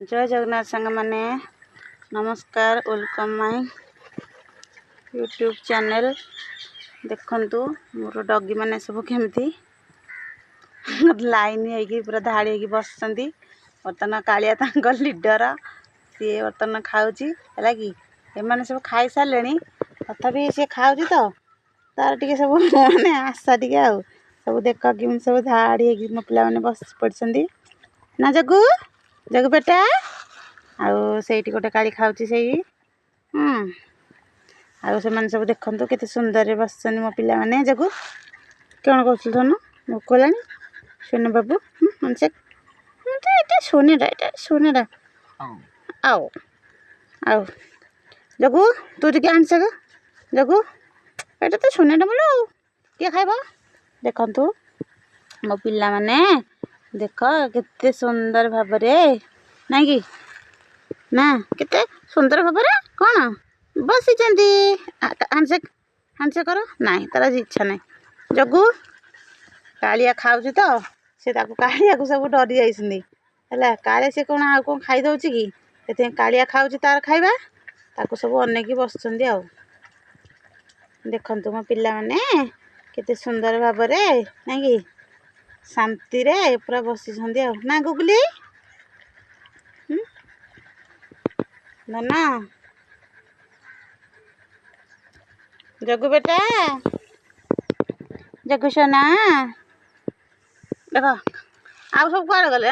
जय जगन्नाथ सांग माने नमस्कार वेलकम माय यूट्यूब चैनल। देखंतु मोर डॉगी माने सब केमती लाइन है पूरा धाड़ी है बसंती। बर्तन कालिया तांको लीडर सी बर्तन खाऊची है कि एमाने सब खाई सारे तथापि सी खाऊची तो तार टिके सब माने आशा टिके आ सब देख कि सब धाड़ी है मो पिला माने बस पड़छंती ना जगू जगू बेटा आउ सेठी गोटे काली खाऊची सेई आउ से माने सब देखंतु केते सुंदर बसछन मो पिला माने जगू कोन कहउछ धनु भोकलानी सोने बाबू मनसे एटा सोनेरा आओ आओ जगू तू टिके आनसे ग जगू एटा तो सोनेरा बोलो के खाइबो देखंतु मो पिला माने देख केते सुंदर भाबरे ना कि ना केते सुंदर भाबरे कौन बसी चंदी हांसे करो नहीं तार इच्छा नहीं जगू कालिया खाऊची तो से ताको कालिया को सब डरी जाइसंदी हला काले से कोन आ कोन खाई दउची कि एते कालिया खाऊची तार खाइबा ताको सब अनेकी बसचंदी आ देखंतु मो पिला माने केते सुंदर भाबरे ना कि शांति रे पूरा बसी छंदी आ ना गुगली ना जगू बेटा जगू सोना देख आउ सब कुआड़े गले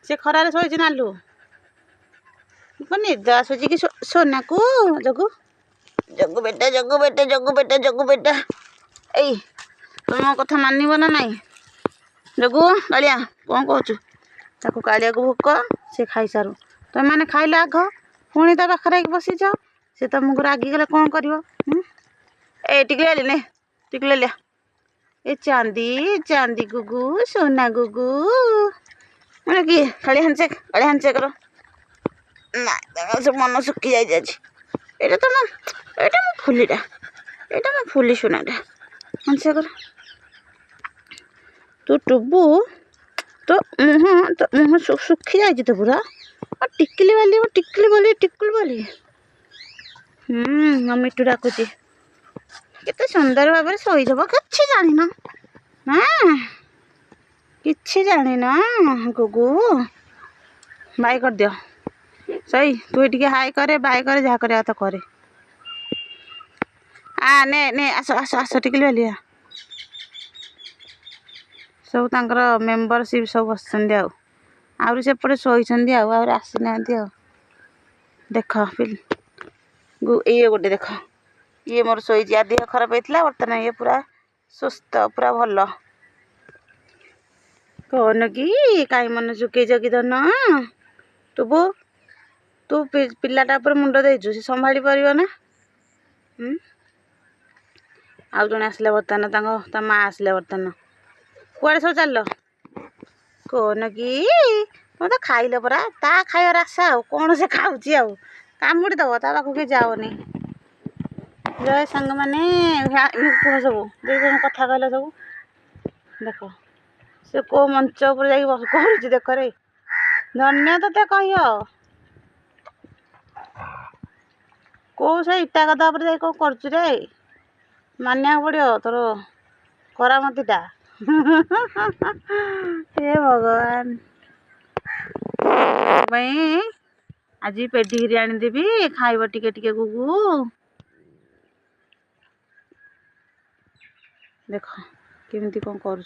से खरारे शोची नालू निद आसुची कि सोना को जगू जगू बेटा जगू बेटा जगू बेटा जगू बेटा ए तुम कथा मानिब ना नहीं जगू कालिया कौन कहचु ताको कालिया को भोक से खाई सारू तुम मैंने खाइले आग पुणी ता पाखरे बसी जाओ से तुमको रागी गले कौन कर ए टिकले ले टिकले लिया ए चांदी चांदी गुगु सोना गुगु मैंने कि खाली हांसे करो ना सब मन सुखी जाए एटा तो एटा मो फुली सोनाटा हांसे कर तू टुबू तो मुह सुखी जाए तो पूरा टिकली वाली मिट्टू डाकुची केते सुंदर भाव शोईदेव कि जान हाँ कि जान गुगु बाय कर दियो सही तू ये हाय करे बाय करे जहाँ करे तो करे ने आस आस आस टिकली वाली सब तांकर मेंबरशिप सब बसचंदी आउरी सेपटे शोईचंदी आउरी आसी नांती देख ये गोटे देख ये मोर शोईची आ देह खराब होता बर्तमान ये पूरा सुस्थ पूरा भल कौन कि कहीं मन चुके जगी धन टुबू तू पिलाटा पर मुंड देचु से संभाली पार ना आउ जने आसले बर्तमान ता माँ आसले बर्तमान कुआड़े सब चल कौन कि तुम तो खाइल परा ता खाइबार आशा कौन से खाऊची कामुड़ी दब ता पाखु के जाओनी जय सांग माने कह सब जो कथा कहला सब देख से को मंच ऊपर जाकि कह देख रे धन्य ते कह को से इटा गदा पर कौन कर रे मानिया पड़ो तोर करामतीटा हे भगवान आज पेडिगिरी आनीदेवी खाइब टिके टिके गुगु देख केमती कौन कर